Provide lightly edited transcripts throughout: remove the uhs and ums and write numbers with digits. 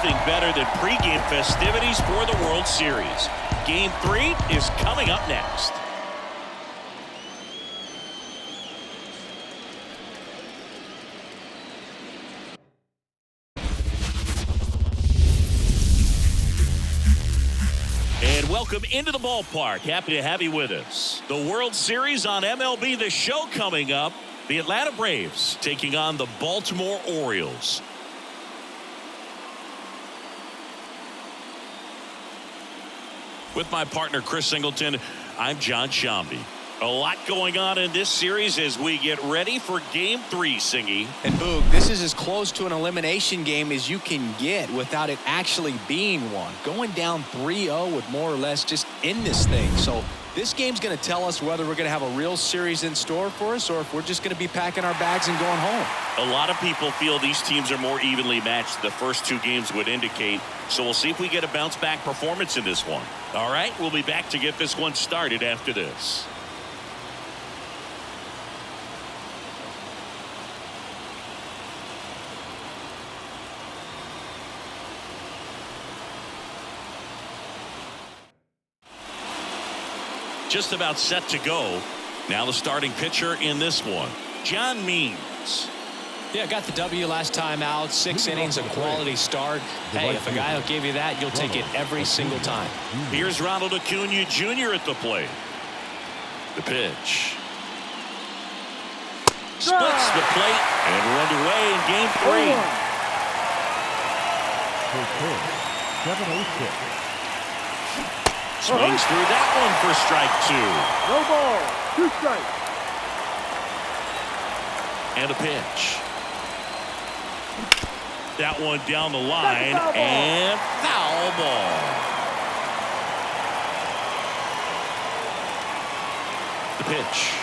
nothing better than pregame festivities for the World Series. Game 3 is coming up next. And welcome into the ballpark. Happy to have you with us. The World Series on MLB The Show coming up. The Atlanta Braves taking on the Baltimore Orioles. With my partner Chris Singleton, I'm John Shambi. A lot going on in this series as we get ready for Game 3, Singy. And Boog, this is as close to an elimination game as you can get without it actually being one. Going down 3-0 would more or less just end this thing. So this game's going to tell us whether we're going to have a real series in store for us or if we're just going to be packing our bags and going home. A lot of people feel these teams are more evenly matched. The first 2 games would indicate. So we'll see if we get a bounce-back performance in this one. All right, we'll be back to get this one started after this. Just about set to go. Now the starting pitcher in this one, John Means. Yeah, got the W last time out. 6 innings, a quality start. Hey, if a guy will give you that, you'll take it every single time. Here's Ronald Acuna Jr. at the plate. The pitch. Splits the plate and we're underway in Game 3. Swings through that one for strike 2. No ball, 2 strikes. And a pitch. That one down the line and foul ball. The pitch.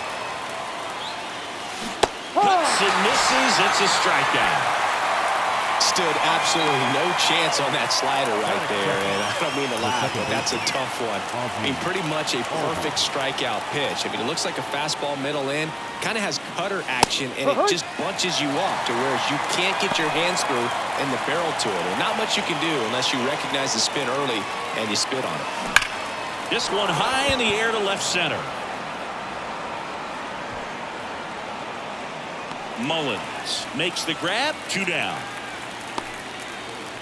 Cuts and misses. It's a strikeout. Stood absolutely no chance on that slider right there, and I don't mean to laugh, but that's a tough one. I mean, pretty much a perfect strikeout pitch. I mean, it looks like a fastball middle in, kind of has cutter action, and it just bunches you up to where you can't get your hands through and the barrel to it. And not much you can do unless you recognize the spin early and you spit on it. This one high in the air to left center. Mullins makes the grab, 2 down.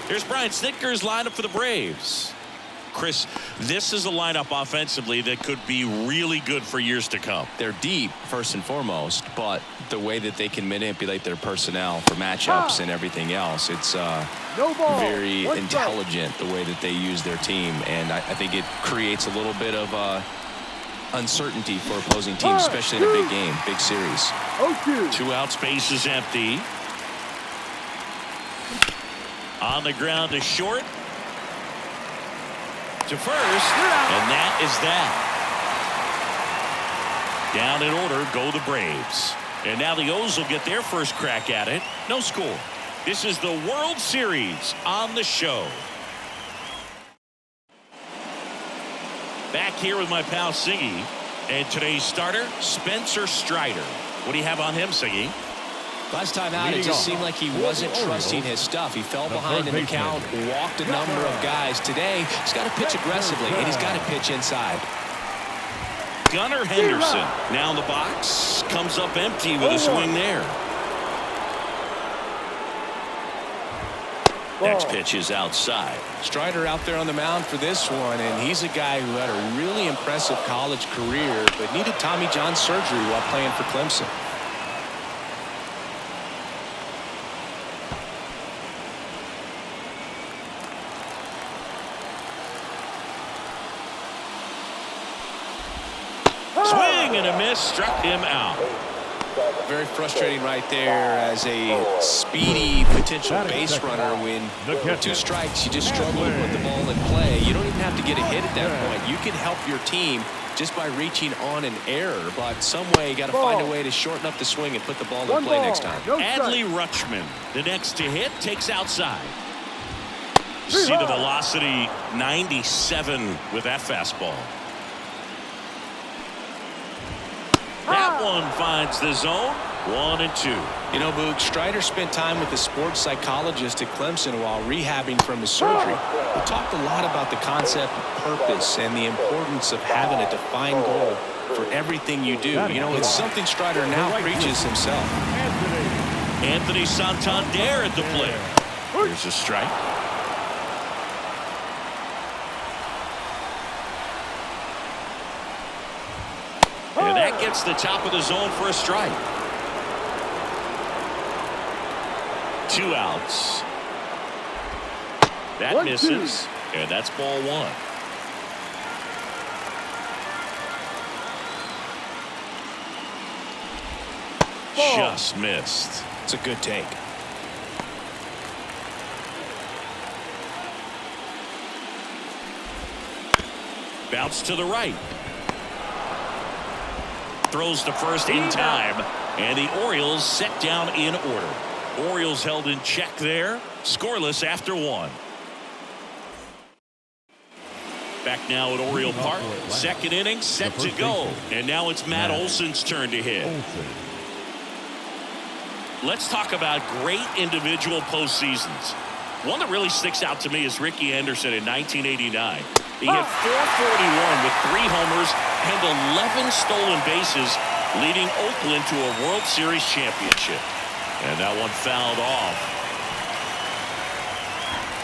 Here's Brian Snitker's lineup for the Braves. Chris, this is a lineup offensively that could be really good for years to come. They're deep, first and foremost, but the way that they can manipulate their personnel for matchups and everything else, it's very intelligent the way that they use their team, and I think it creates a little bit of uncertainty for opposing teams, especially in a big game, big series. 2 outs, base is empty. On the ground to short. To first. And that is that. Down in order go the Braves. And now the O's will get their first crack at it. No score. This is the World Series on the show. Back here with my pal Siggy. And today's starter, Spencer Strider. What do you have on him, Siggy? Last time out, it just seemed like he wasn't trusting his stuff. He fell behind in the count, walked a number of guys. Today, he's got to pitch aggressively, and he's got to pitch inside. Gunnar Henderson now in the box. Comes up empty with a swing there. Next pitch is outside. Strider out there on the mound for this one, and he's a guy who had a really impressive college career, but needed Tommy John surgery while playing for Clemson. Swing and a miss, struck him out. Very frustrating right there as a speedy potential base runner. When 2 strikes, you just struggle to put the ball in play. You don't even have to get a hit at that point. You can help your team just by reaching on an error, but some way you got to find a way to shorten up the swing and put the ball in play next time. Adley Rutschman, the next to hit, takes outside. See the velocity, 97 with that fastball. That one finds the zone 1-2. You know, Boog, Strider spent time with a sports psychologist at Clemson while rehabbing from his surgery. We talked a lot about the concept of purpose and the importance of having a defined goal for everything you do. You know, it's something Strider now preaches himself. Anthony Santander at the plate. Here's a strike. And that gets the top of the zone for a strike. 2 outs. That misses. And that's ball 1. Just missed. It's a good take. Bounce to the right. Throws to first in time. And the Orioles set down in order. Orioles held in check there. Scoreless after 1. Back now at Oriole Park. Second inning set to go. And now it's Matt Olson's turn to hit. Let's talk about great individual postseasons. One that really sticks out to me is Ricky Henderson in 1989. He hit .441 with 3 homers and 11 stolen bases, leading Oakland to a World Series championship. And that one fouled off.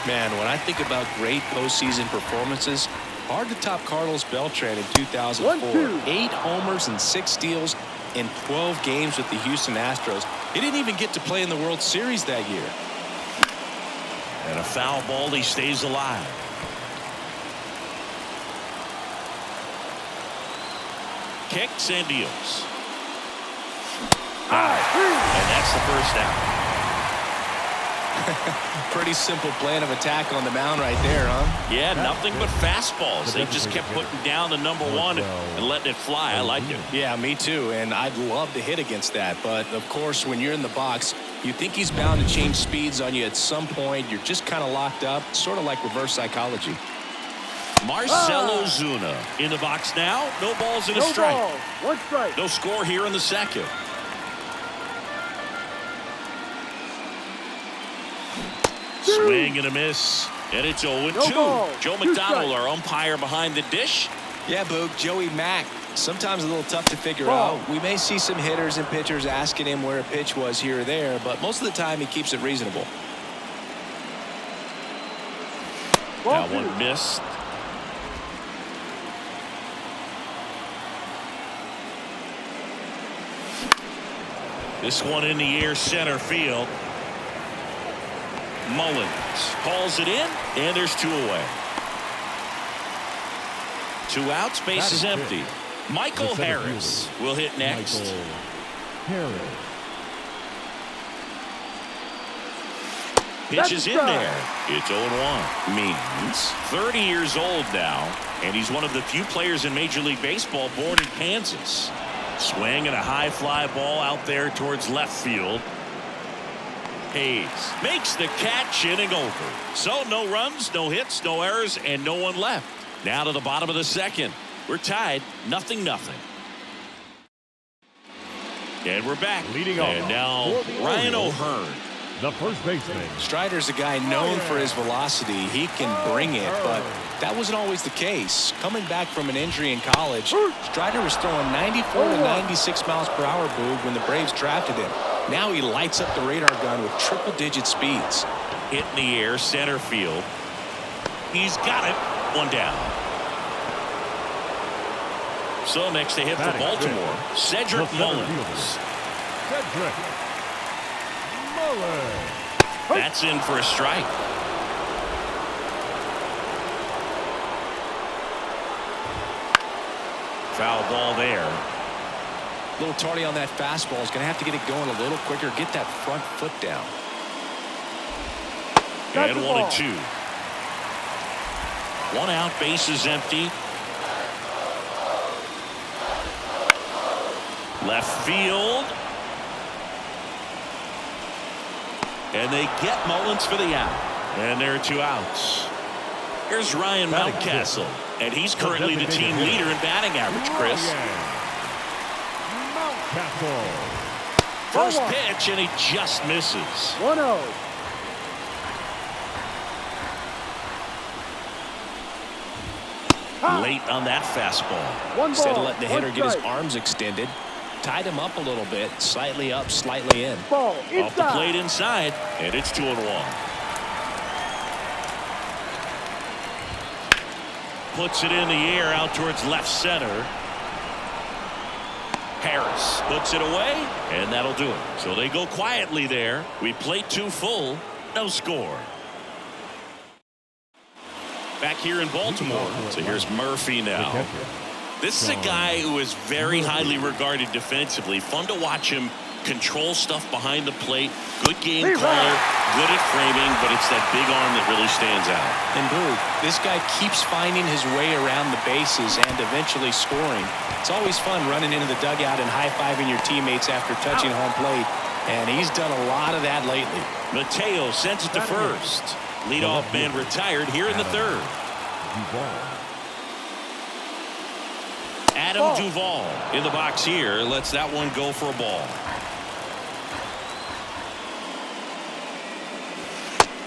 Man, when I think about great postseason performances, hard to top Carlos Beltran in 2004. 8 homers and 6 steals in 12 games with the Houston Astros. He didn't even get to play in the World Series that year. And a foul ball, he stays alive. Kicks and deals. And that's the first out. Pretty simple plan of attack on the mound right there, huh? Yeah, nothing but fastballs. They just kept putting down the #1 and letting it fly. I like it. Yeah, me too, and I'd love to hit against that. But, of course, when you're in the box, you think he's bound to change speeds on you at some point. You're just kind of locked up, sort of like reverse psychology. Marcell Ozuna in the box now. No balls and a strike. 1 strike. No score here in the second. Swing and a miss. And it's 0-2. Joe McDonald, our umpire behind the dish. Yeah, Boog, Joey Mack. Sometimes a little tough to figure out. We may see some hitters and pitchers asking him where a pitch was here or there, but most of the time he keeps it reasonable. That one missed. This one in the air, center field. Mullins calls it in, and there's 2 away. 2 outs, base is empty. Michael Harris will hit next. Pitch is in there. It's 0-1. Means 30 years old now, and he's one of the few players in Major League Baseball born in Kansas. Swing and a high fly ball out there towards left field. Hayes makes the catch, inning over. So no runs, no hits, no errors, and no one left. Now to the bottom of the second. We're tied, 0-0. And we're back. Leading off. And now Ryan O'Hearn, the first baseman. Strider's a guy known for his velocity. He can bring it, but that wasn't always the case. Coming back from an injury in college, Strider was throwing 94 to 96 miles per hour, Boog, when the Braves drafted him. Now he lights up the radar gun with triple-digit speeds. hit in the air, center field. He's got it. 1 down. So next to hit for Baltimore, Cedric Mullins. Cedric Mullins. That's in for a strike. Foul ball there. A little tardy on that fastball. Is going to have to get it going a little quicker. Get that front foot down. And 1-2. 1 out, base is empty. Left field. And they get Mullins for the out. And there are 2 outs. Here's Ryan Mountcastle. And he's currently the team leader in batting average, Chris. First pitch, and he just misses. 1-0. Late on that fastball. Instead of letting the hitter get his arms extended, tied him up a little bit, slightly up, slightly in. Ball Off the plate inside, and it's 2-1. Puts it in the air out towards left center. Harris puts it away, and that'll do it. So they go quietly there. We played 2 full, no score. Back here in Baltimore. So here's Murphy now. This is a guy who is very highly regarded defensively. Fun to watch him control stuff behind the plate. Good game caller, good at framing, but it's that big arm that really stands out. And Boo, this guy keeps finding his way around the bases and eventually scoring. It's always fun running into the dugout and high-fiving your teammates after touching home plate, and he's done a lot of that lately. Mateo sends it to first. Leadoff man retired here in the third. Adam Duvall in the box here lets that one go for a ball.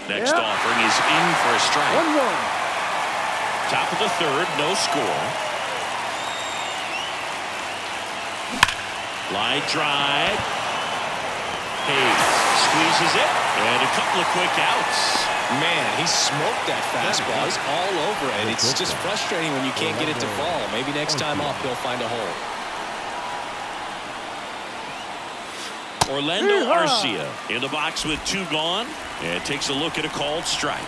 Next offering is in for a strike. 1-1. Top of the third, no score. Line drive. Hayes squeezes it, and a couple of quick outs. Man, he smoked that fastball. He's all over it. It's just frustrating when you can't get it to fall. Maybe next time up he'll find a hole. Orlando Arcia in the box with 2 gone, and takes a look at a called strike.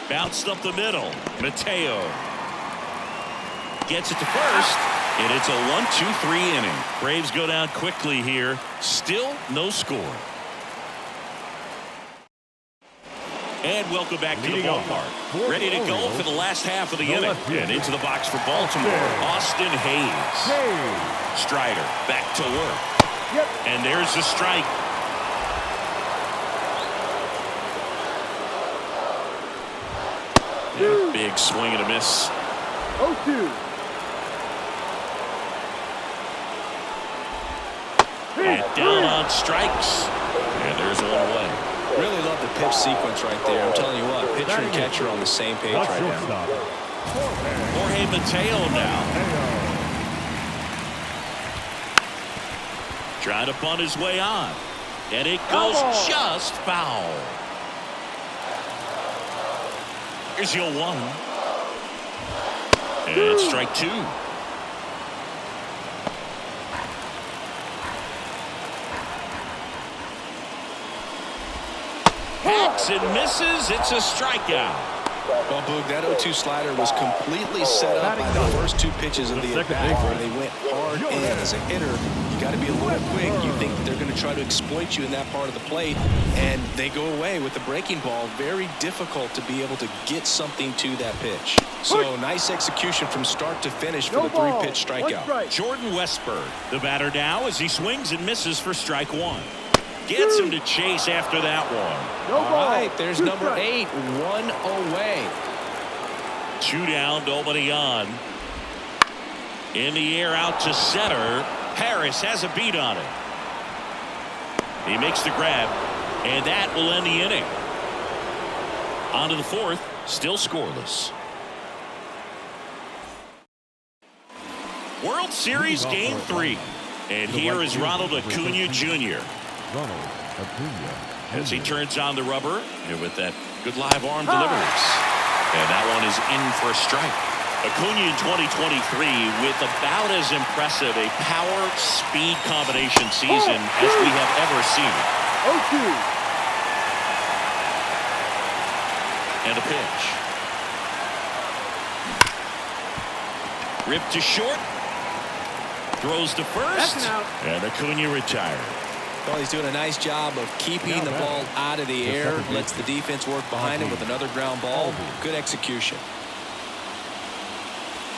Bounced up the middle. Mateo gets it to first, and it's a 1-2-3 inning. Braves go down quickly here. Still no score. And welcome back to the ballpark. Ready to go for the last half of the inning. And into the box for Baltimore, Austin Hayes. Strider back to work. And there's the strike. Yeah, big swing and a miss. 0-2. And down on strikes. And there's one away. Really love the pitch sequence right there. I'm telling you what, pitcher and catcher are on the same page right now. Jorge Mateo now. Trying to bunt his way on. And it goes just foul. Here's your 1. And strike 2. Hacks and misses. It's a strikeout. Well, Boog, that 0-2 slider was completely set up by the first 2 pitches of the at-bat where they went hard in. As a hitter, you got to be a little quick. You think that they're going to try to exploit you in that part of the plate, and they go away with the breaking ball. Very difficult to be able to get something to that pitch. So nice execution from start to finish for the 3-pitch strikeout. Jordan Westberg, the batter now, as he swings and misses for strike 1. Gets him to chase after that one. All right, there's number 8, 1 away. 2 down, nobody on. In the air out to center. Harris has a beat on it. He makes the grab, and that will end the inning. On to the 4th, still scoreless. World Series Game 3. And here is Ronald Acuna Jr. As he turns on the rubber, and with that good live arm delivers. And that one is in for a strike. Acuna in 2023 with about as impressive a power-speed combination season as we have ever seen. 0-2. And a pitch. Ripped to short. Throws to first. And Acuna retired. Well, he's doing a nice job of keeping the ball out of the air. Lets the defense work behind him with another ground ball. Good execution.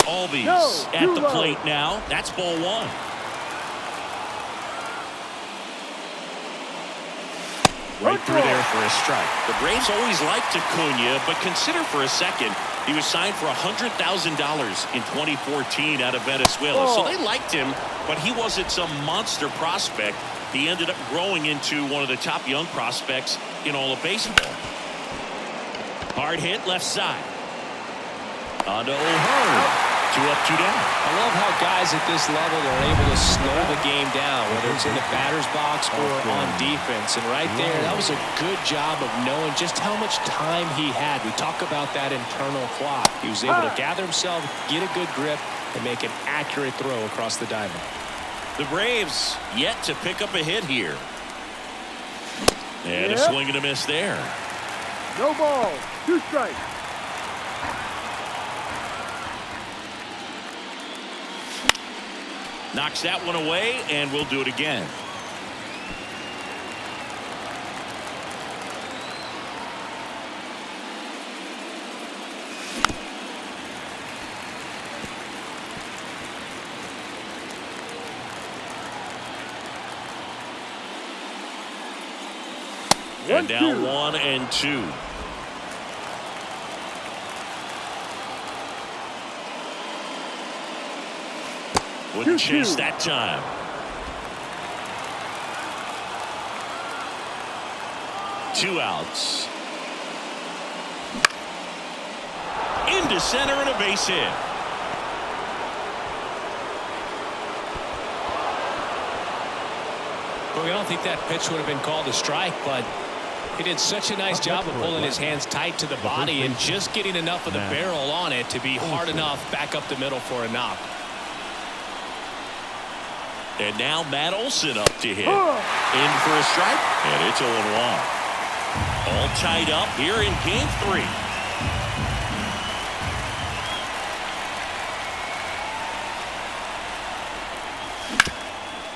Albies at the plate now. That's ball 1. Right through there for a strike. The Braves always liked Acuna, but consider for a second he was signed for $100,000 in 2014 out of Venezuela. So they liked him, but he wasn't some monster prospect. He ended up growing into one of the top young prospects in all of baseball. Hard hit left side. On to O'Hearn. 2 up, 2 down. I love how guys at this level are able to slow the game down, whether it's in the batter's box or on defense. And right there, that was a good job of knowing just how much time he had. We talk about that internal clock. He was able to gather himself, get a good grip, and make an accurate throw across the diamond. The Braves yet to pick up a hit here. And a swing and a miss there. No ball. 2 strikes. Knocks that one away, and we'll do it again. And down 1 and 2. Wouldn't chase that time. Two outs. Into center and a base hit. Well, I don't think that pitch would have been called a strike, but he did such a nice job of pulling his hands tight to the body and just getting enough of the barrel on it to be hard enough back up the middle for a knock. And now Matt Olson up to hit. In for a strike, and it's 0-1. All tied up here in game 3.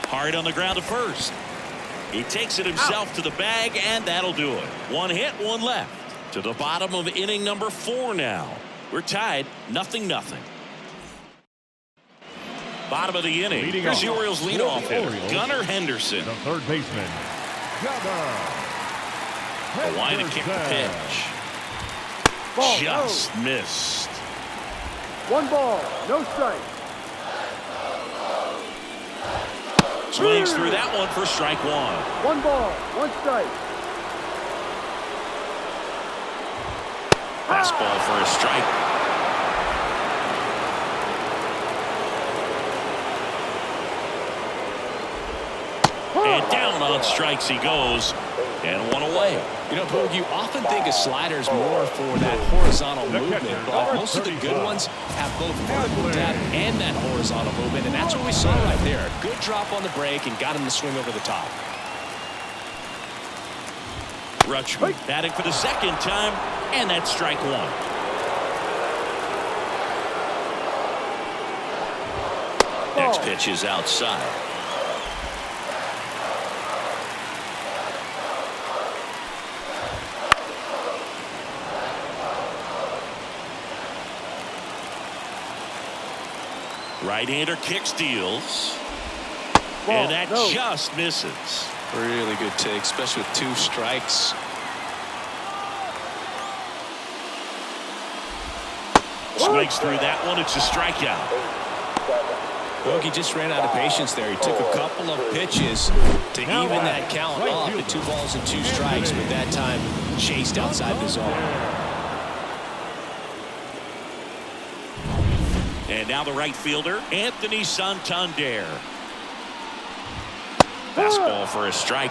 Hard on the ground to first. He takes it himself to the bag, and that'll do it. 1 hit, 1 left. To the bottom of inning number 4 now. We're tied 0-0. Bottom of the inning. Here's the Orioles leadoff hitter, Gunnar Henderson. The third baseman, Gunnar. A line to kick the pitch. Ball, Just missed. 1 ball. No strike. Swings through that one for strike 1. 1 ball. 1 strike. Fastball for a strike. And down on strikes he goes, and 1 away. You know, Boog, you often think a slider's more for that horizontal movement, but most of the good ones have both vertical depth and that horizontal movement, and that's what we saw right there. Good drop on the break and got him to swing over the top. Rutschman batting for the 2nd time, and that's strike 1. Next pitch is outside. Right-hander kick steals. And that just misses. Really good take, especially with 2 strikes. Swings through that one. It's a strikeout. Well, he just ran out of patience there. He took a couple of pitches to even that count up to 2 balls and 2 strikes, but that time chased outside the zone. And now the right fielder, Anthony Santander. Fastball for a strike.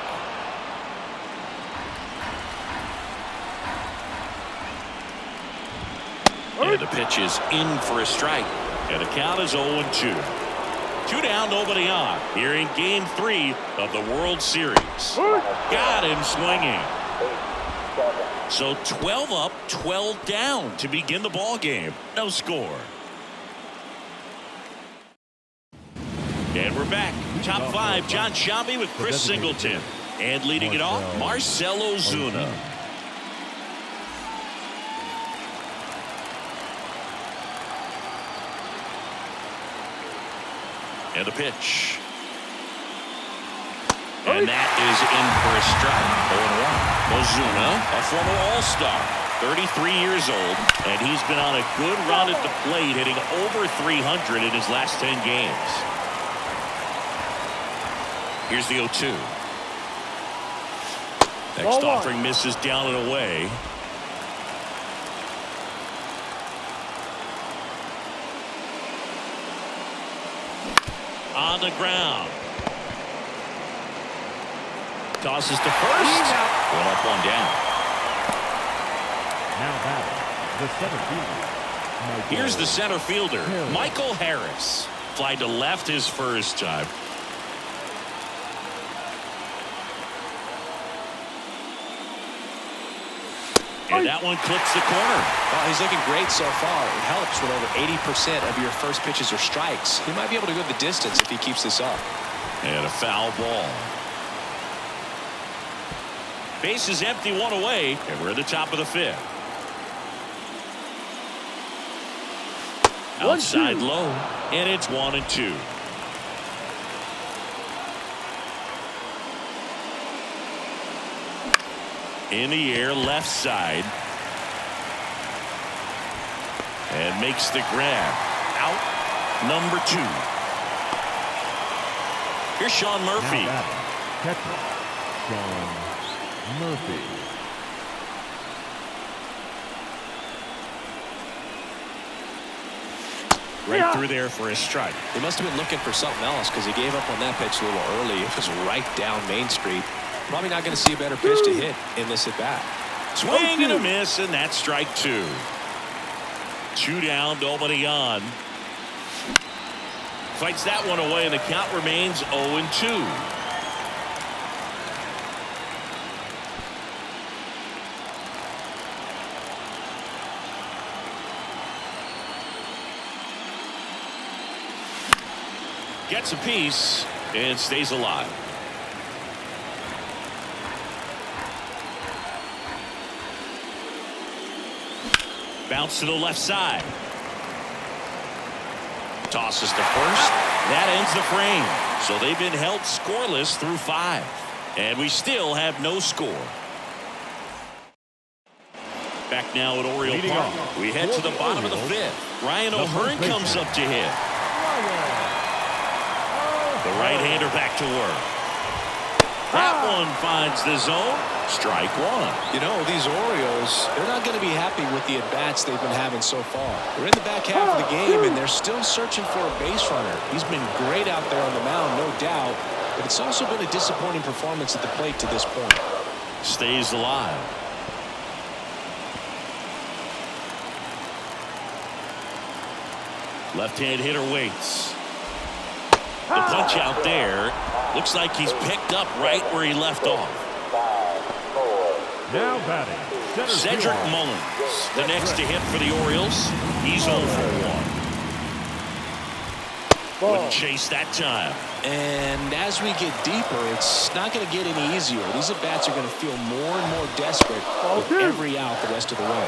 And the pitch is in for a strike. And the count is 0-2. 2 down, nobody on. Here in game 3 of the World Series. Got him swinging. So 12 up, 12 down to begin the ball game. No score. And we're back. Top 5, John Sciambi with Chris Singleton. And leading it off, Marcell Ozuna. And the pitch. And that is in for a strike. 0-1. Ozuna, a former All-Star, 33 years old, and he's been on a good run at the plate, hitting over 300 in his last 10 games. Here's the 0-2. Next offering misses down and away. On the ground. Tosses to first. One up, one down. Now batting, the center fielder. Here's the center fielder, Michael Harris. Fly to left his first time. And that one clips the corner. Well, he's looking great so far. It helps when over 80% of your first pitches are strikes. He might be able to go the distance if he keeps this up. And a foul ball. Base is empty, one away, and we're at the top of the fifth. Outside low, and it's 1-2. In the air, left side. And makes the grab. Out, number 2. Here's Sean Murphy. Now batting, catcher, Sean Murphy. Right through there for a strike. He must have been looking for something else because he gave up on that pitch a little early. It was right down Main Street. Probably not going to see a better pitch to hit in this at bat. Swing and a miss, and that's strike 2. 2 down, nobody on. Fights that one away, and the count remains 0-2. Gets a piece and stays alive. Bounce to the left side. Tosses to first. That ends the frame. So they've been held scoreless through 5. And we still have no score. Back now at Oriole Park. We head to the bottom of the 5th. Ryan O'Hearn comes up to hit. The right-hander back to work. That one finds the zone. Strike 1. You know, these Orioles, they're not going to be happy with the at-bats they've been having so far. They're in the back half of the game, and they're still searching for a base runner. He's been great out there on the mound, no doubt, but it's also been a disappointing performance at the plate to this point. Stays alive. Left-hand hitter waits. The punch out there. Looks like he's picked up right where he left off. Now batting, Cedric Mullins, the next to hit for the Orioles. He's 0 for 1. Wouldn't chase that time. And as we get deeper, it's not going to get any easier. These at-bats are going to feel more and more desperate with every out the rest of the way.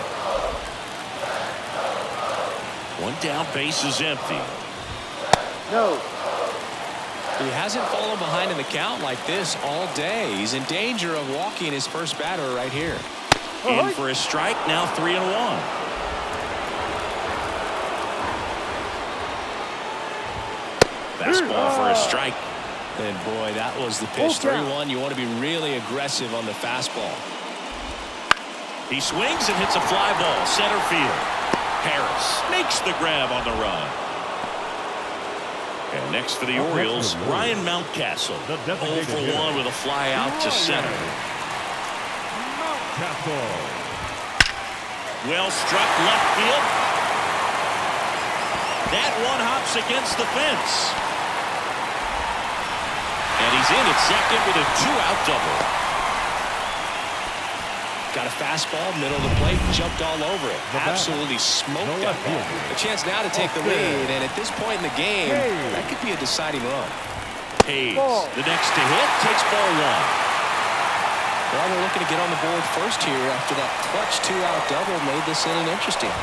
1 down, base is empty. No. He hasn't fallen behind in the count like this all day. He's in danger of walking his first batter right here. In for a strike, now 3-1. Fastball for a strike. And boy, that was the pitch. 3-1. You want to be really aggressive on the fastball. He swings and hits a fly ball, center field. Harris makes the grab on the run. And next for the Orioles, Ryan Mountcastle. 0 for 1 with a fly out to center. Mountcastle. Well struck left field. That one hops against the fence. And he's in at second with a 2-out double. Got a fastball, middle of the plate, jumped all over it. Absolutely smoked that ball. A chance now to take the lead, and at this point in the game, that could be a deciding run. Hayes, the next to hit, takes ball 1. Well, they're looking to get on the board first here after that clutch 2-out double made this inning interesting.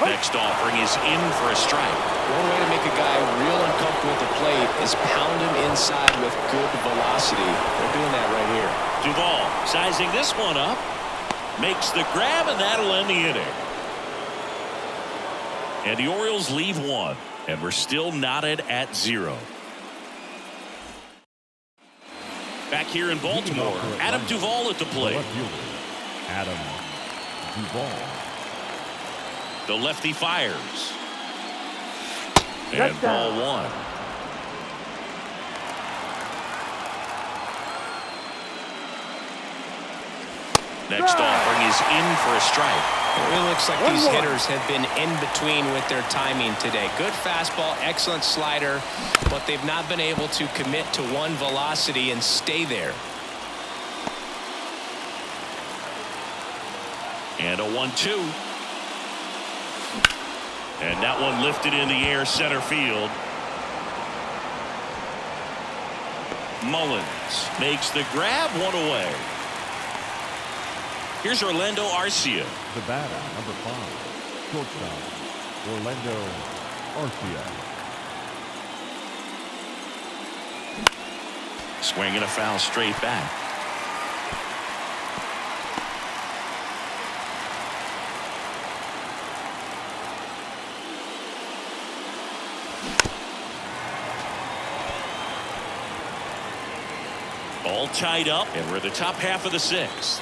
Next offering is in for a strike. One way to make a guy real uncomfortable at the plate is pound him inside with good velocity. They're doing that right here. Duvall sizing this one up. Makes the grab, and that'll end the inning. And the Orioles leave one, and we're still knotted at 0. Back here in Baltimore, Adam Duvall at the plate. Adam Duvall. The lefty fires. And ball 1. Next offering is in for a strike. It really looks like these hitters have been in between with their timing today. Good fastball, excellent slider, but they've not been able to commit to one velocity and stay there. And a 1-2. And that one lifted in the air center field. Mullins makes the grab, one away. Here's Orlando Arcia. The batter, number 5, shortstop, Orlando Arcia. Swinging a foul straight back. All tied up, and we're the top half of the 6th.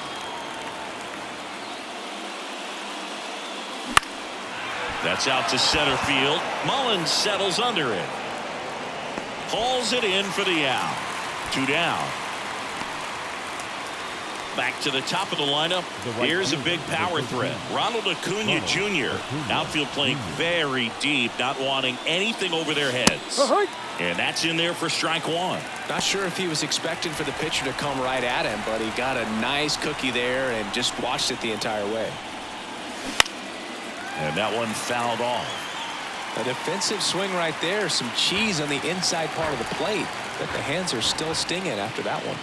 That's out to center field. Mullins settles under it. Hauls it in for the out. 2 down. Back to the top of the lineup. Here's a big power threat. Ronald Acuna Jr. Outfield playing very deep, not wanting anything over their heads. And that's in there for strike 1. Not sure if he was expecting for the pitcher to come right at him, but he got a nice cookie there and just watched it the entire way. And that one fouled off. A defensive swing right there. Some cheese on the inside part of the plate. But the hands are still stinging after that one.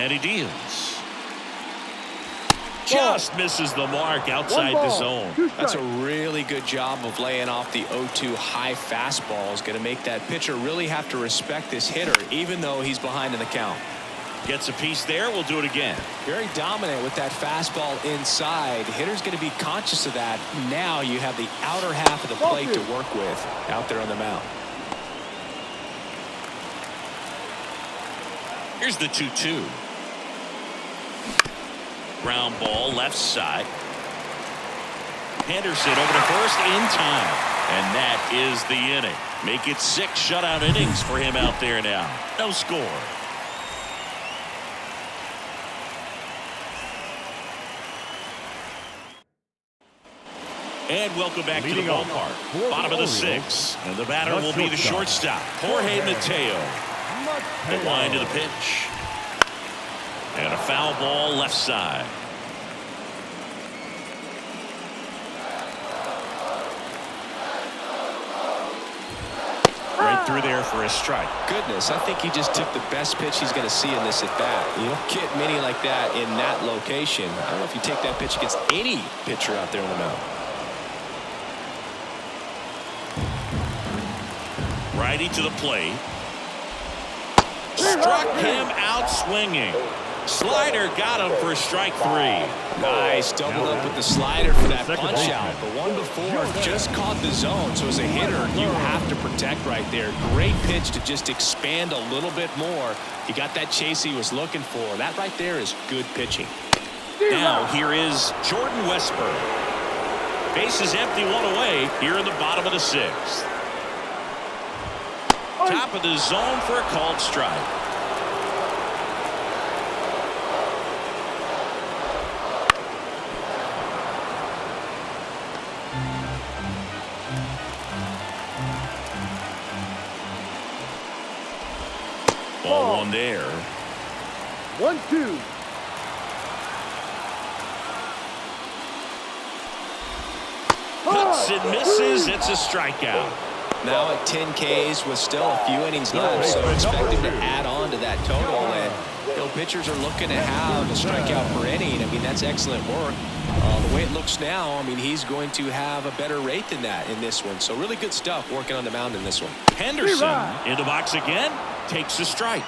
And he deals. Just misses the mark outside the zone. That's a really good job of laying off the 0-2 high fastball. Is going to make that pitcher really have to respect this hitter, even though he's behind in the count. Gets a piece there. We'll do it again. Very dominant with that fastball inside. Hitter's going to be conscious of that. Now you have the outer half of the plate to work with out there on the mound. Here's the 2-2. Ground ball left side. Henderson over to first in time. And that is the inning. Make it 6 shutout innings for him out there now. No score. And welcome back to the ballpark. Bottom of the 6th. And the batter will be the shortstop, Jorge Mateo. The line to the pitch. And a foul ball left side. Right through there for a strike. Goodness, I think he just took the best pitch he's going to see in this at bat. You don't get many like that in that location. I don't know if you take that pitch against any pitcher out there on the mound. Righty to the plate. Struck him out swinging. Slider got him for strike 3. Nice, doubled up with the slider for that punch out. The one before just caught the zone, so as a hitter, you have to protect right there. Great pitch to just expand a little bit more. He got that chase he was looking for. That right there is good pitching. Now here is Jordan Westburg. Base is empty, one away here in the bottom of the 6th. Top of the zone for a called strike. Ball 1 there. 1-2. Cuts and misses. It's a strikeout. Now at 10 Ks with still a few innings left, so expect him to add on to that total. And pitchers are looking to have a strikeout per inning. I mean, that's excellent work. The way it looks now, I mean, he's going to have a better rate than that in this one. So really good stuff working on the mound in this one. Henderson in the box again, takes a strike.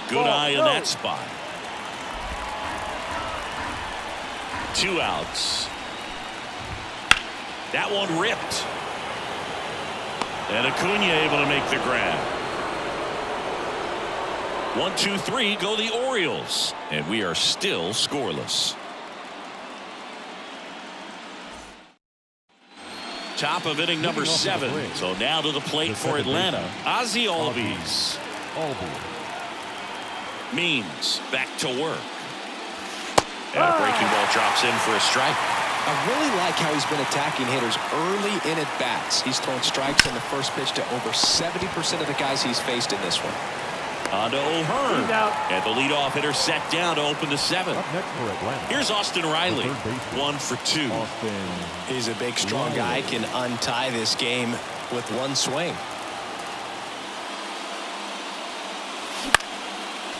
Good eye in that spot. 2 outs. That one ripped. And Acuna able to make the grab. 1, 2, 3 go the Orioles. And we are still scoreless. Top of inning number 7. So now to the plate for Atlanta. Ozzie Albies. Means back to work. And a breaking ball drops in for a strike. I really like how he's been attacking hitters early in at bats. He's thrown strikes on the first pitch to over 70% of the guys he's faced in this one. On to O'Hearn. And the leadoff hitter set down to open the 7th. Up next for Atlanta. Here's Austin Riley. 1 for 2. He's a big, strong guy. Can untie this game with one swing.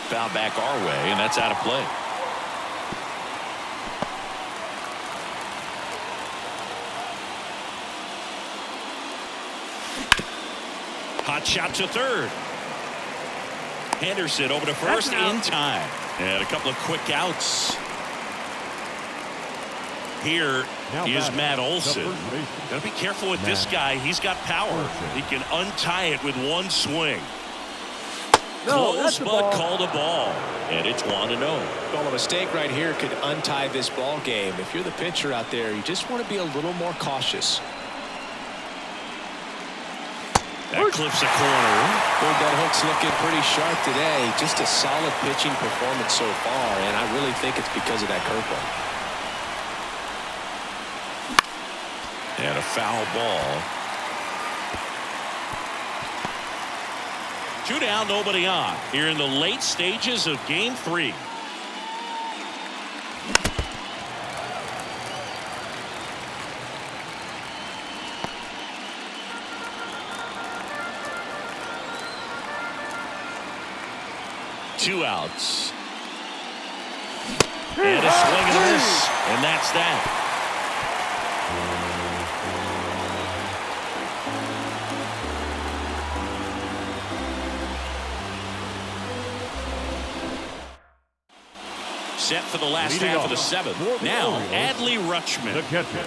Foul back our way, and that's out of play. Hot shot to third. Henderson over to first in time. And a couple of quick outs. Here is Matt Olson. Got to be careful with this guy. He's got power. He can untie it with one swing. Close, but called a ball. And it's 1-0. Well, a mistake right here could untie this ball game. If you're the pitcher out there, you just want to be a little more cautious. That clips a corner. Well, that hook's looking pretty sharp today. Just a solid pitching performance so far, and I really think it's because of that curveball. And a foul ball. 2 down, nobody on. Here in the late stages of Game 3. Two outs. And a swing and a miss. And that's that. Set for the last half of the 7th. Now, Adley Rutschman. The catcher.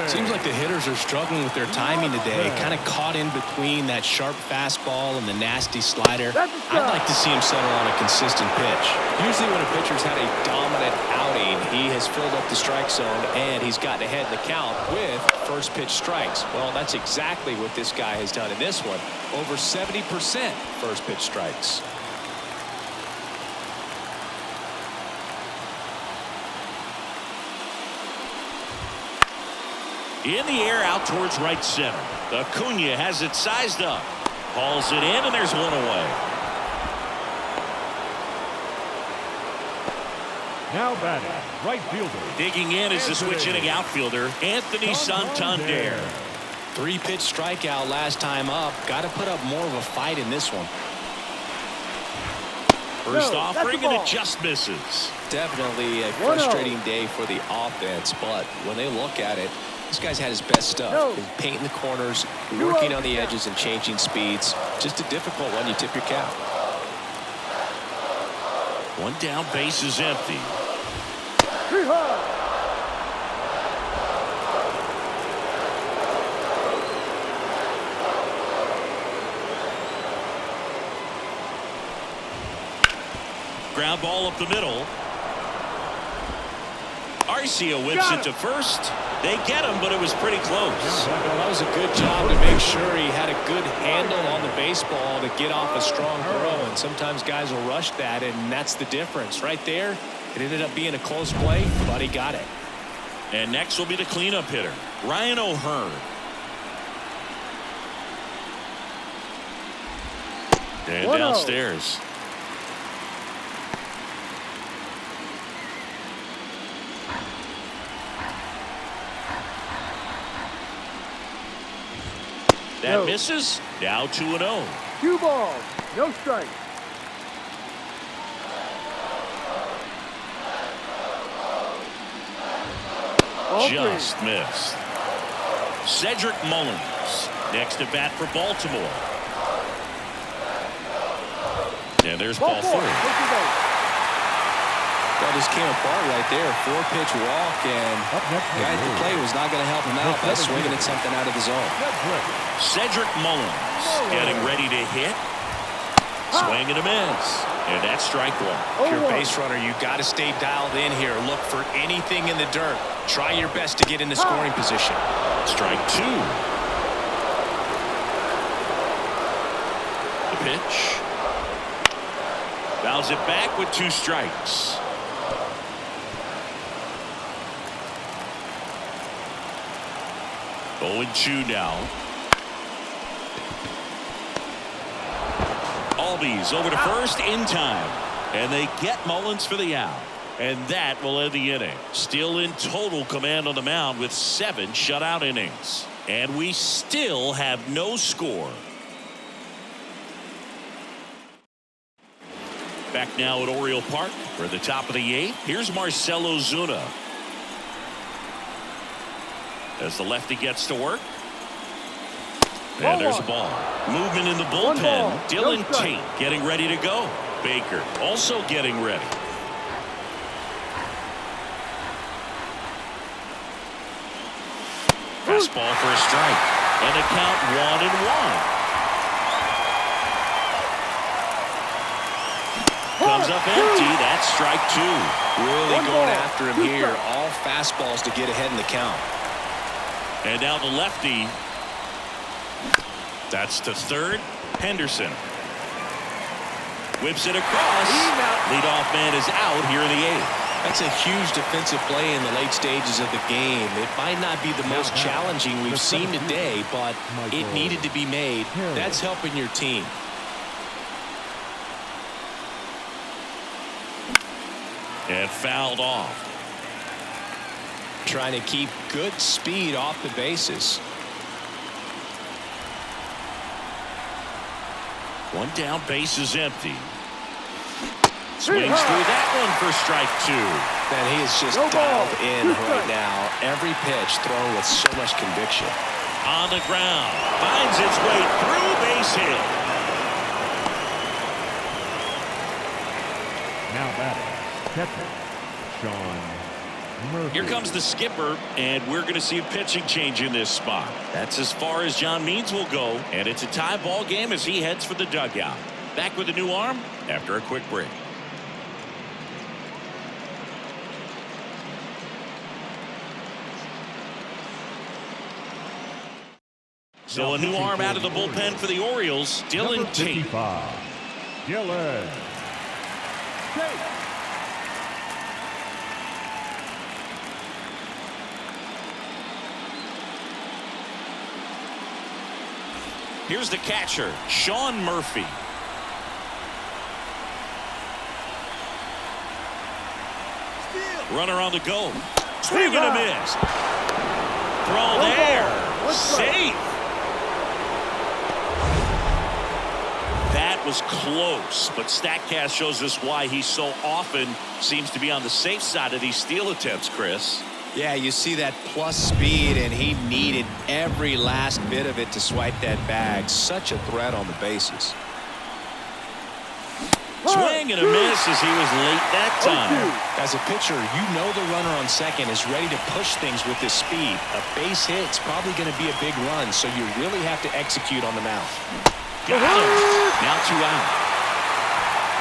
Seems like the hitters are struggling with their timing today. Kind of caught in between that sharp fastball and the nasty slider. I'd like to see him settle on a consistent pitch. Usually when a pitcher's had a dominant outing, he has filled up the strike zone and he's gotten ahead in the count with first pitch strikes. Well, that's exactly what this guy has done in this one. Over 70% first pitch strikes. In the air out towards right center. Acuna has it sized up. Hauls it in, and there's one away. Now batting, right fielder. Digging in is the switch inning outfielder, Anthony Santander. 3-pitch strikeout last time up. Got to put up more of a fight in this one. First offering, and it just misses. Definitely a frustrating day for the offense, but when they look at it, this guy's had his best stuff. He's painting the corners, working on the edges and changing speeds. Just a difficult one. You tip your cap. 1 down, base is empty. Ground ball up the middle. Arcia whips it to first. They get him, but it was pretty close. Well, that was a good job to make sure he had a good handle on the baseball to get off a strong throw. And sometimes guys will rush that, and that's the difference. Right there, it ended up being a close play, but he got it. And next will be the cleanup hitter, Ryan O'Hearn. And downstairs. That No. misses. Now 2-0. 2 balls, no strikes. Ball Just missed. Cedric Mullins next to bat for Baltimore. And there's ball 4. That just came apart right there. 4-pitch walk, and the guy at the plate was not going to help him out by swinging at something out of the zone. Cedric Mullins getting ready to hit. Swing and a miss. And that's strike 1. If you're a base runner, you got to stay dialed in here. Look for anything in the dirt. Try your best to get into scoring position. Strike 2. The pitch. Fouls it back with 2 strikes. Oh, 0-2 now. Albies over to first in time. And they get Mullins for the out. And that will end the inning. Still in total command on the mound with 7 shutout innings. And we still have no score. Back now at Oriole Park for the top of the 8th. Here's Marcell Ozuna. As the lefty gets to work. And there's a ball. Movement in the bullpen. Dylan Tate getting ready to go. Baker also getting ready. Fastball for a strike. And a count 1-1. Comes up empty. That's strike 2. Really going after him here. All fastballs to get ahead in the count. And now the lefty. That's to third. Henderson whips it across. Leadoff man is out here in the 8th. That's a huge defensive play in the late stages of the game. It might not be the most challenging we've seen today, but it needed to be made. That's helping your team. And fouled off. Trying to keep good speed off the bases. One down, base is empty. Swings through that one for strike 2. Man, he is just dialed in right now. Every pitch thrown with so much conviction. On the ground. Finds its way through, base hit. Now batting, catcher, Sean Murphy. Here comes the skipper, and we're going to see a pitching change in this spot. That's as far as John Means will go, and it's a tie ball game as he heads for the dugout. Back with a new arm after a quick break. So a new arm out of the bullpen for the Orioles, Dylan Tate. 55, Dylan Tate. Here's the catcher, Sean Murphy. Runner on the go. Swing and a miss. Throw there. Safe. That was close, but StatCast shows us why he so often seems to be on the safe side of these steal attempts, Chris. Yeah, you see that plus speed, and he needed every last bit of it to swipe that bag. Such a threat on the bases. Swing and a miss as he was late that time. As a pitcher, you know the runner on second is ready to push things with his speed. A base hit's probably going to be a big run, so you really have to execute on the mound. Got him. Now 2 out.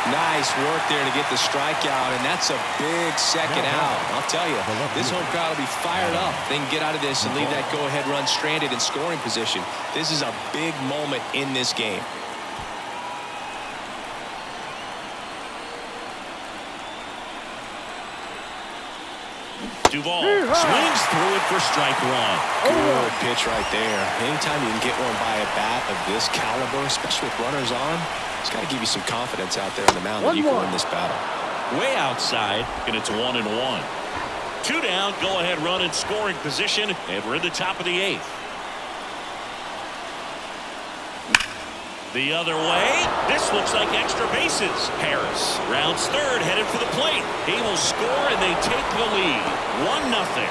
Nice work there to get the strikeout, and that's a big second out. I'll tell you, this home crowd will be fired up. They can get out of this and leave that go-ahead run stranded in scoring position. This is a big moment in this game. Duvall swings through it for strike 1. Good pitch right there. Anytime you can get one by a bat of this caliber, especially with runners on, it's got to give you some confidence out there on the mound that you can win this battle. Way outside, and it's 1-1. 2 down, go ahead run in scoring position, and we're in the top of the 8th. The other way. This looks like extra bases. Harris rounds third, headed for the plate. He will score, and they take the lead. 1-0.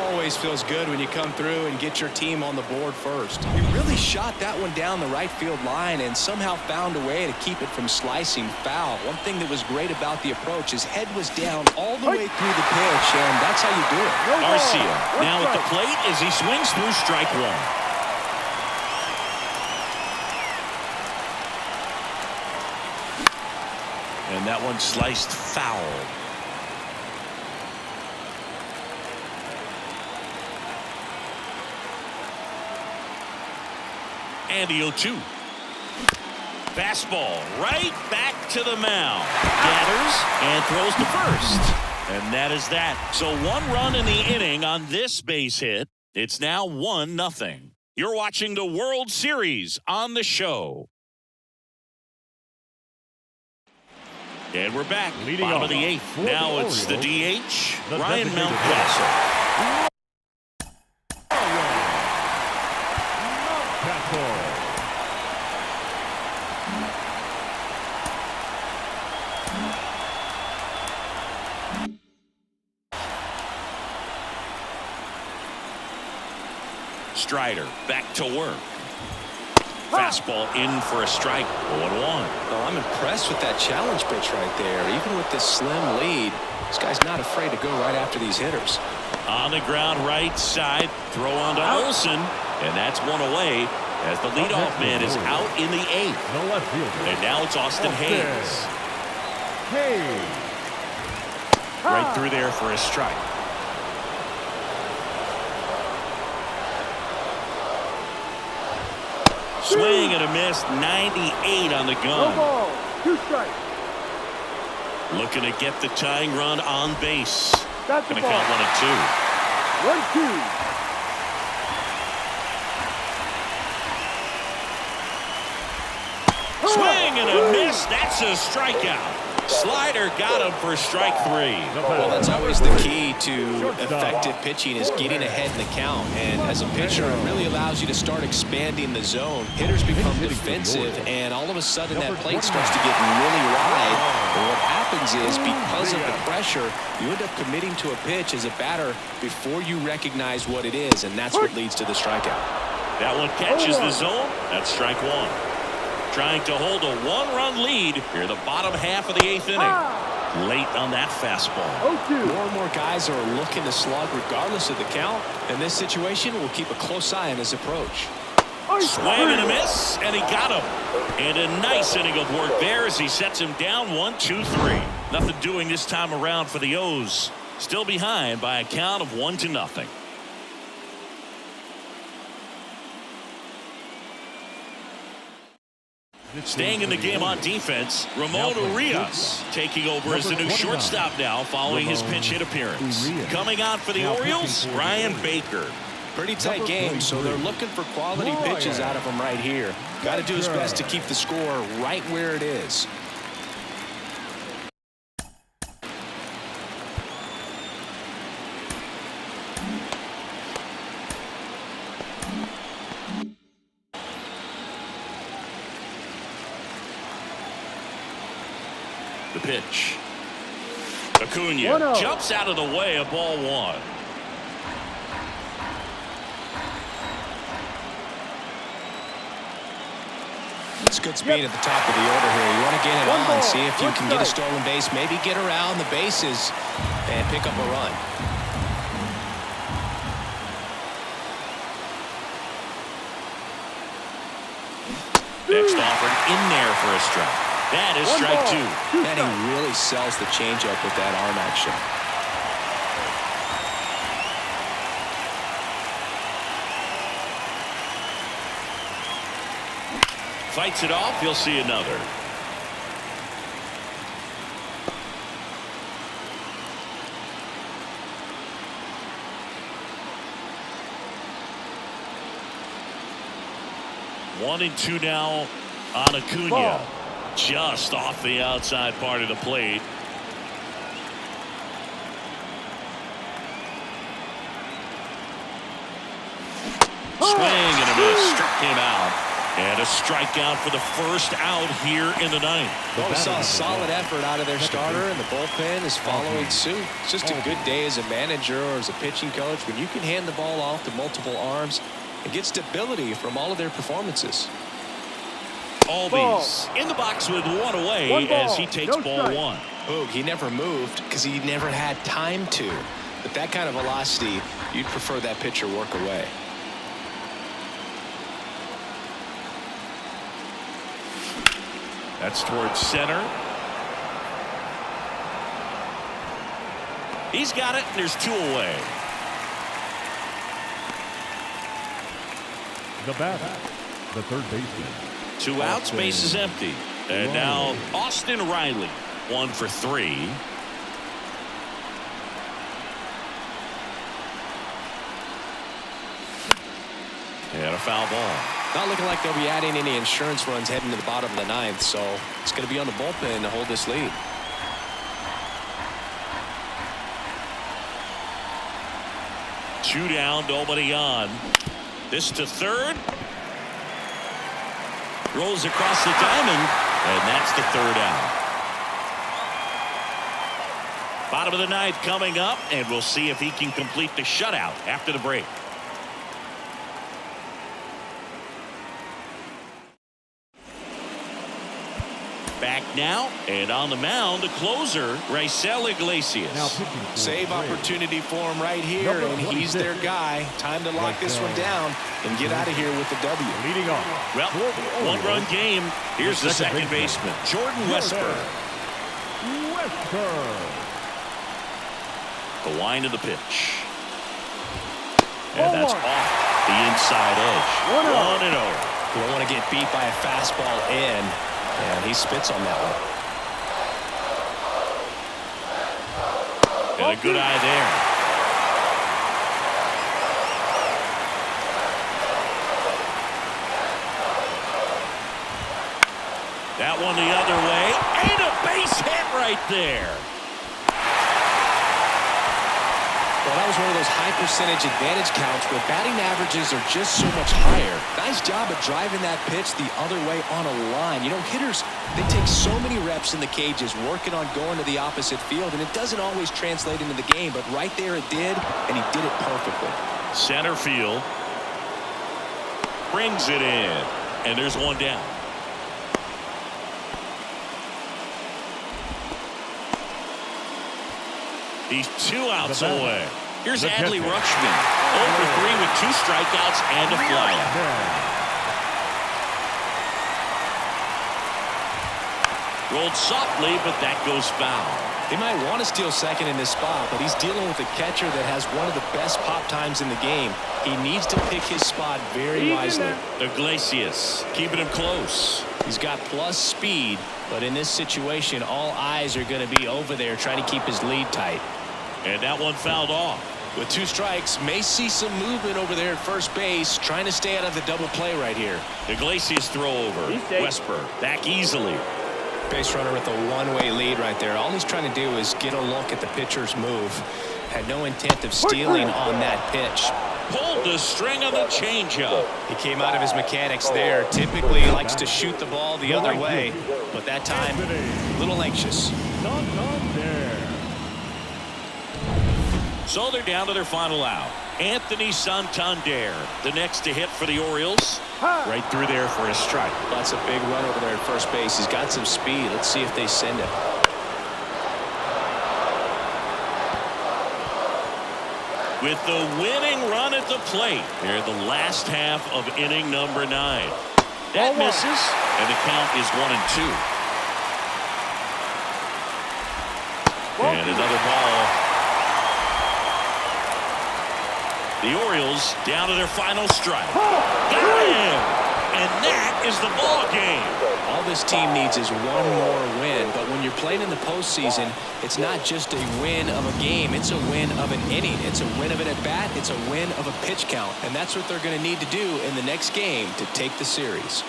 Always feels good when you come through and get your team on the board first. He really shot that one down the right field line and somehow found a way to keep it from slicing foul. One thing that was great about the approach, his head was down all the way through the pitch, and that's how you do it. Arcia now at the plate as he swings through strike one. And that one sliced foul. And the 0-2. Fastball right back to the mound. Gathers and throws to first. And that is that. So 1 run in the inning on this base hit. It's now 1-0. You're watching the World Series on the show. And we're back. Leading Bottom off of the 8th. for Now the it's the Orioles, DH, the Ryan designated Mountcastle. Strider back to work. Fastball in for a strike. 0-1. Well, I'm impressed with that challenge pitch right there. Even with this slim lead, this guy's not afraid to go right after these hitters. On the ground right side, throw on to Olsen, and that's one away as the leadoff man is out in the 8th. The left fielder. And now it's Austin Hayes. Hayes. Right through there for a strike. Swing and a miss, 98 on the No gun. ball. 2 strikes. Looking to get the tying run on base. That's the Going to ball. count 1 and 2. 1-2. Swing and a miss. That's a strikeout. Slider got him for strike 3. Well, that's always the key to effective pitching, is getting ahead in the count. And as a pitcher, it really allows you to start expanding the zone. Hitters become defensive, and all of a sudden that plate starts to get really wide. And what happens is, because of the pressure, you end up committing to a pitch as a batter before you recognize what it is, and that's what leads to the strikeout. That one catches the zone. That's strike 1. Trying to hold a 1-run lead here the bottom half of the 8th inning. Late on that fastball. 0-2. More and more guys are looking to slug regardless of the count. In this situation, we'll keep a close eye on his approach. Swing and a miss, and he got him. And a nice inning of work there as he sets him down 1-2-3. Nothing doing this time around for the O's. Still behind by a count of 1-0. Staying in the game on defense, Ramon Urias taking over as the new shortstop now following his pinch hit appearance. Coming on for the Orioles, Brian Baker. Pretty tight game, so they're looking for quality pitches out of him right here. Got to do his best to keep the score right where it is. The pitch. Acuna jumps out of the way of ball 1. It's good speed at the top of the order here. You want to get it on, see if you can get a stolen base, maybe get around the bases and pick up a run. Next offered in there for a strike. That is strike 2. And he really sells the changeup with that arm action. Fights it off. You'll see another. One and 2 now on Acuna. Ball. Just off the outside part of the plate. Swing and a miss. Struck him out. And a strikeout for the first out here in the ninth. Well, we saw a solid effort out of their starter, and the bullpen is following suit. It's just a good day as a manager or as a pitching coach when you can hand the ball off to multiple arms and get stability from all of their performances. Albies in the box with one away as he takes ball one. Boog, he never moved because he never had time to. But that kind of velocity, you'd prefer that pitcher work away. That's towards center. He's got it, and there's two away. The batter, the third baseman. 2 outs, base is empty. And now Austin Riley, 1 for 3. And a foul ball. Not looking like they'll be adding any insurance runs heading to the bottom of the ninth, so it's going to be on the bullpen to hold this lead. Two down, nobody on. This to third. Rolls across the diamond, and that's the third out. Bottom of the ninth coming up, and we'll see if he can complete the shutout after the break. Back now, and on the mound, the closer, Iglesias. Now pitching for Save the Braves. opportunity for him right here, Number and he's 26. their guy. Time to lock this one down and get out of here with the W. Leading off. Well, for the Orioles, one-run game. Here's the second baseman, Jordan Westburg. Westburg. The wind of the pitch. And that's off the inside edge. 1-0. You don't want to get beat by a fastball in, and he spits on that one. And a good eye there. That one the other way. And a base hit right there. Well, that was one of those high percentage advantage counts where batting averages are just so much higher. Nice job of driving that pitch the other way on a line. You know, hitters, they take so many reps in the cages working on going to the opposite field, and it doesn't always translate into the game, but right there it did, and he did it perfectly. Center field. Brings it in. And there's one down. He's 2 outs away. Here's Adley Rutschman. 0 for 3 with 2 strikeouts and a flyout. Rolled softly, but that goes foul. He might want to steal second in this spot, but he's dealing with a catcher that has one of the best pop times in the game. He needs to pick his spot very wisely. Iglesias keeping him close. He's got plus speed, but in this situation, all eyes are going to be over there trying to keep his lead tight. And that one fouled off. With 2 strikes, may see some movement over there at first base, trying to stay out of the double play right here. Iglesias throw over. Westburg back easily. Base runner with a one-way lead right there. All he's trying to do is get a look at the pitcher's move. Had no intent of stealing on that pitch. Pulled the string on the changeup. He came out of his mechanics there. Typically he likes to shoot the ball the other way, but that time a little anxious. So they're down to their final out. Anthony Santander, the next to hit for the Orioles. Right through there for a strike. That's a big run over there at first base. He's got some speed. Let's see if they send him. With the winning run at the plate. They're the last half of inning number 9. That misses, and the count is 1-2. And another ball. The Orioles down to their final strike. Got him! And that is the ball game. All this team needs is one more win, but when you're playing in the postseason, it's not just a win of a game, it's a win of an inning. It's a win of an at-bat, it's a win of a pitch count, and that's what they're going to need to do in the next game to take the series.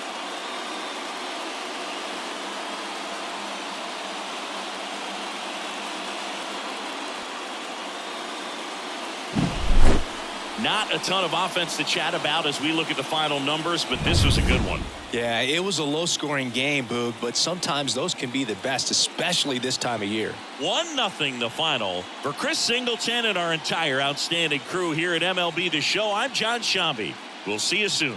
Not a ton of offense to chat about as we look at the final numbers, but this was a good one. Yeah, it was a low-scoring game, Boog, but sometimes those can be the best, especially this time of year. 1-0 the final. For Chris Singleton and our entire outstanding crew here at MLB The Show, I'm John Shambi. We'll see you soon.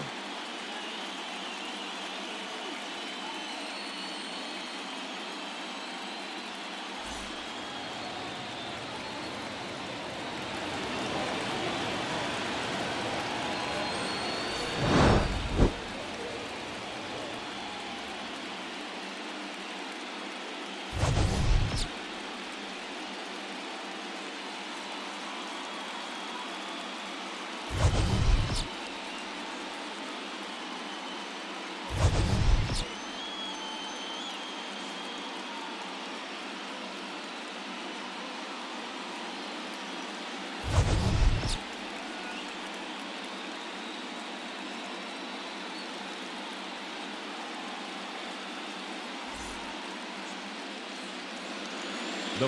The